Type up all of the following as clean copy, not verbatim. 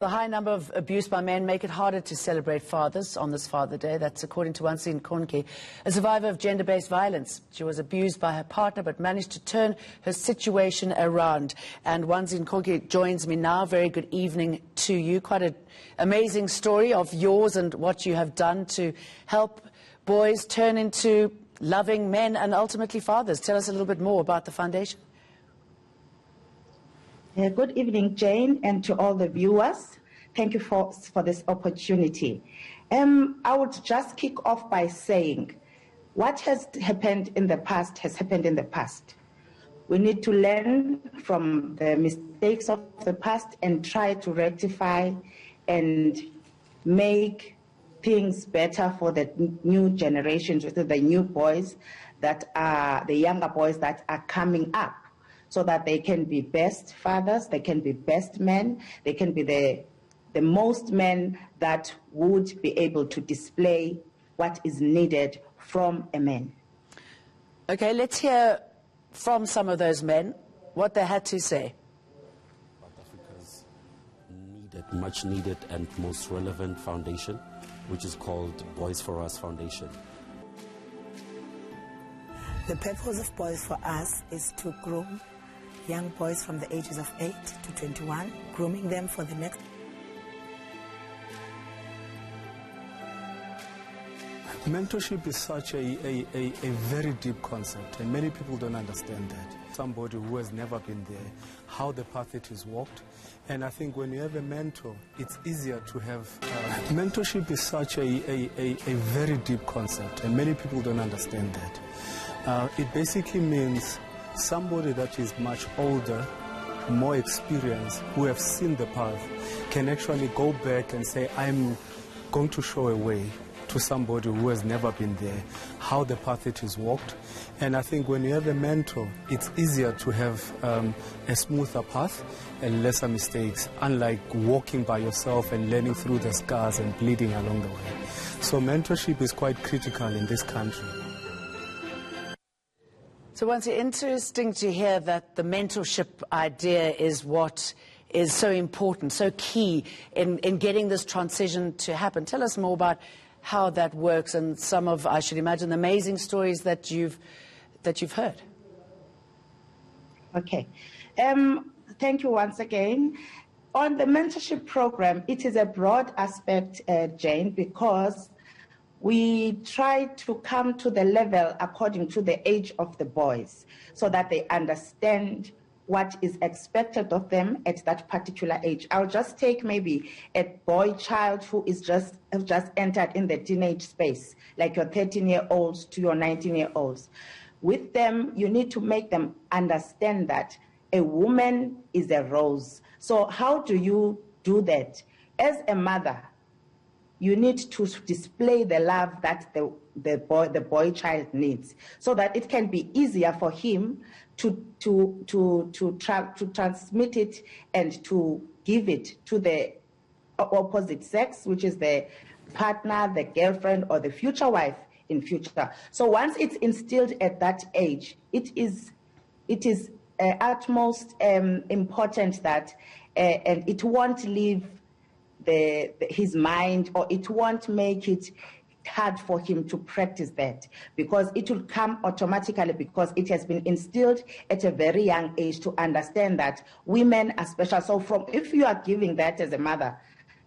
The high number of abuse by men make it harder to celebrate fathers on this Father Day. That's according to Wancy Nkonki, a survivor of gender-based violence. She was abused by her partner but managed to turn her situation around. And Wancy Nkonki joins me now. Very good evening to you. Quite an amazing story of yours and what you have done to help boys turn into loving men and ultimately fathers. Tell us a little bit more about the foundation. Good evening, Jane, and to all the viewers. Thank you for this opportunity. I would just kick off by saying what has happened in the past has happened in the past. We need to learn from the mistakes of the past and try to rectify and make things better for the new generations, the new boys that are the younger boys that are coming up, so that they can be best fathers, they can be best men, they can be the most men that would be able to display what is needed from a man. Okay, let's hear from some of those men what they had to say. South Africa's much needed and most relevant foundation, which is called Boys for Us Foundation. The purpose of Boys for Us is to groom young boys from the ages of 8 to 21, grooming them for the next. Mentorship is such a very deep concept, and many people don't understand that. Somebody who has never been there, how the path it is walked. And I think when you have a mentor, it's easier to have... mentorship is such a very deep concept, and many people don't understand that. It basically means somebody that is much older, more experienced, who have seen the path, can actually go back and say, I'm going to show a way to somebody who has never been there, how the path it is walked. And I think when you have a mentor, it's easier to have a smoother path and lesser mistakes, unlike walking by yourself and learning through the scars and bleeding along the way. So mentorship is quite critical in this country. So once it's interesting to hear that the mentorship idea is what is so important, so key in getting this transition to happen. Tell us more about how that works and some of, I should imagine, the amazing stories that you've heard. Okay. Thank you once again. On the mentorship program, it is a broad aspect, Jane, because we try to come to the level according to the age of the boys so that they understand what is expected of them at that particular age. I'll just take maybe a boy child who is just entered in the teenage space, like your 13-year-olds to your 19-year-olds. With them, you need to make them understand that a woman is a rose. So how do you do that? As a mother, you need to display the love that the boy child needs, so that it can be easier for him to transmit it and to give it to the opposite sex, which is the partner, the girlfriend, or the future wife in future. So once it's instilled at that age, it is utmost important that, and it won't leave his mind, or it won't make it hard for him to practice that, because it will come automatically, because it has been instilled at a very young age to understand that women are special. So if you are giving that as a mother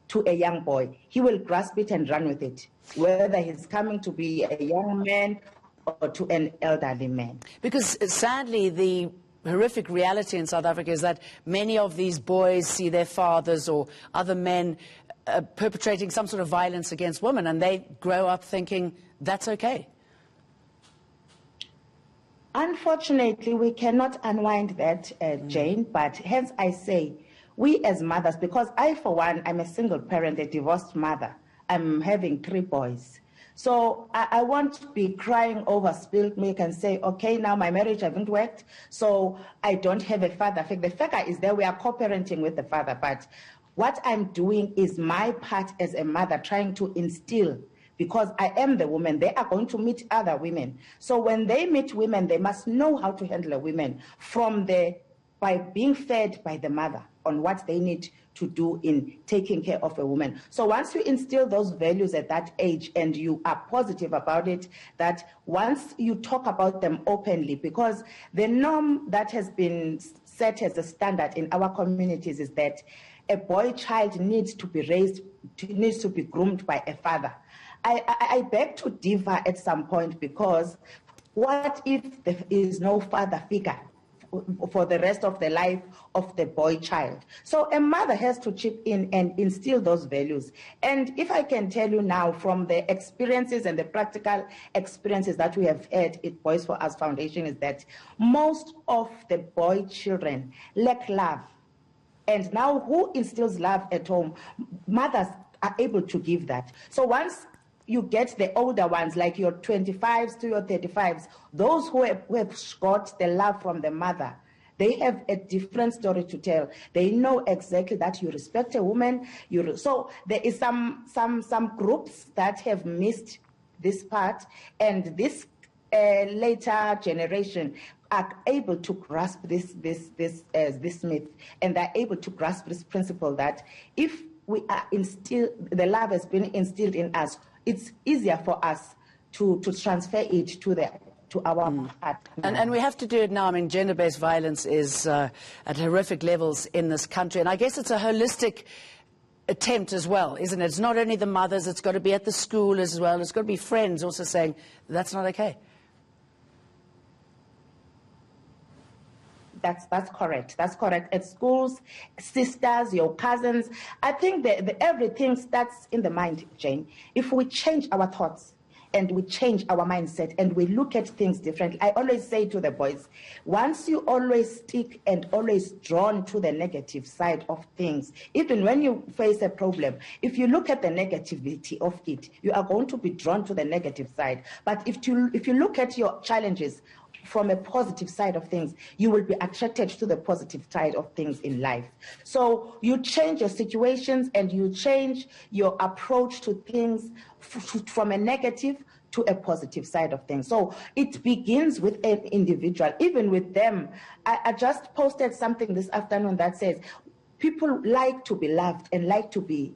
to a young boy, he will grasp it and run with it, whether he's coming to be a young man or to an elderly man. Because sadly, the horrific reality in South Africa is that many of these boys see their fathers or other men perpetrating some sort of violence against women, and they grow up thinking that's okay. Unfortunately, we cannot unwind that, Jane, but hence I say, we as mothers, because I, for one, I'm a single parent, a divorced mother. I'm having 3 boys. So I won't be crying over spilled milk and say, okay, now my marriage hasn't worked, so I don't have a father. The father is there, we are co-parenting with the father, but what I'm doing is my part as a mother, trying to instill, because I am the woman, they are going to meet other women. So when they meet women, they must know how to handle a woman from the by being fed by the mother on what they need to do in taking care of a woman. So once you instill those values at that age and you are positive about it, that once you talk about them openly, because the norm that has been set as a standard in our communities is that a boy child needs to be raised, needs to be groomed by a father. I beg to differ at some point, because what if there is no father figure for the rest of the life of the boy child? So a mother has to chip in and instill those values. And if I can tell you now from the experiences and the practical experiences that we have had at Boys for Us Foundation, is that most of the boy children lack love. And now who instills love at home? Mothers are able to give that. So once you get the older ones, like your 25s to your 35s, those who have got the love from the mother, they have a different story to tell. They know exactly that you respect a woman. So there is some groups that have missed this part, and this later generation are able to grasp this myth, and they're able to grasp this principle that if we are the love has been instilled in us, it's easier for us to transfer it to our partner. And we have to do it now. I mean, gender-based violence is at horrific levels in this country, and I guess it's a holistic attempt as well, isn't it? It's not only the mothers, it's got to be at the school as well. It's got to be friends also saying, that's not okay. That's correct. That's correct. At schools, sisters, your cousins, I think that everything starts in the mind, Jane. If we change our thoughts and we change our mindset and we look at things differently, I always say to the boys, once you always stick and always drawn to the negative side of things, even when you face a problem, if you look at the negativity of it, you are going to be drawn to the negative side. But if you look at your challenges from a positive side of things, you will be attracted to the positive side of things in life. So you change your situations and you change your approach to things from a negative to a positive side of things. So it begins with an individual. Even with them, I just posted something this afternoon that says people like to be loved and like to be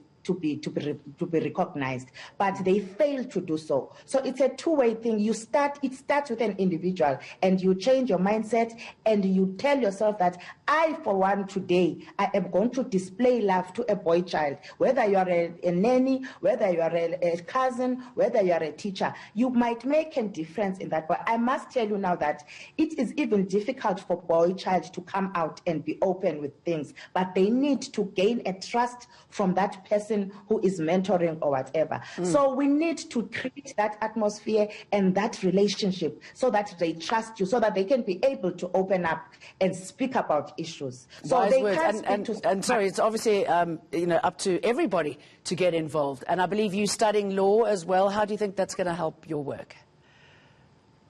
recognized, but they fail to do so. So it's a two-way thing. It starts with an individual, and you change your mindset and you tell yourself that I, for one, today, I am going to display love to a boy child, whether you are a nanny, whether you are a cousin, whether you are a teacher. You might make a difference in that, but I must tell you now that it is even difficult for boy child to come out and be open with things, but they need to gain a trust from that person who is mentoring or whatever. So we need to create that atmosphere and that relationship so that they trust you, so that they can be able to open up and speak about issues. So Wise they words. can And sorry, it's obviously up to everybody to get involved. And I believe you're studying law as well. How do you think that's going to help your work?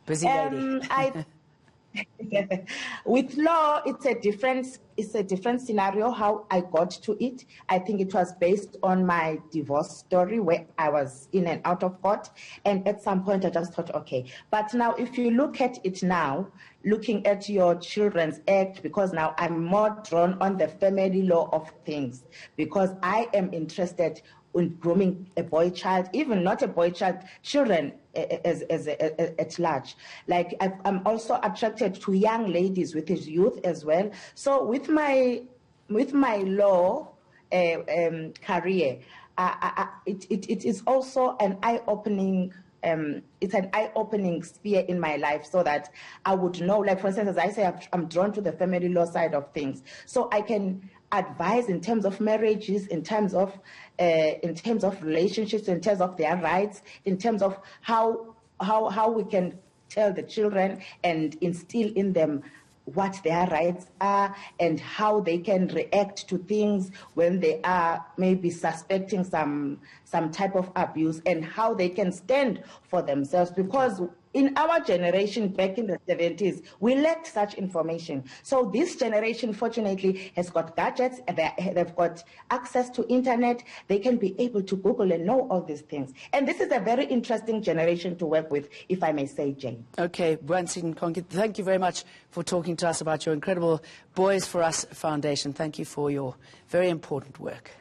Busy lady. With law, it's a different scenario how I got to it. I think it was based on my divorce story where I was in and out of court. And at some point I just thought, okay. But now if you look at it now, looking at your Children's Act, because now I'm more drawn on the family law of things, because I am interested in grooming a boy child, even not a boy child, children at large. Like I'm also attracted to young ladies with his youth as well. So with my law career, it is also an eye-opening. It's an eye-opening sphere in my life, so that I would know. Like for instance, as I say, I'm drawn to the family law side of things, so I can advise in terms of marriages, in terms of relationships, in terms of their rights, in terms of how we can tell the children and instill in them what their rights are and how they can react to things when they are maybe suspecting some type of abuse, and how they can stand for themselves. Because In our generation back in the 70s, we lacked such information. So this generation, fortunately, has got gadgets, they've got access to internet, they can be able to Google and know all these things. And this is a very interesting generation to work with, if I may say, Jane. Okay, Wancy Nkonki, thank you very much for talking to us about your incredible Boys for Us Foundation. Thank you for your very important work.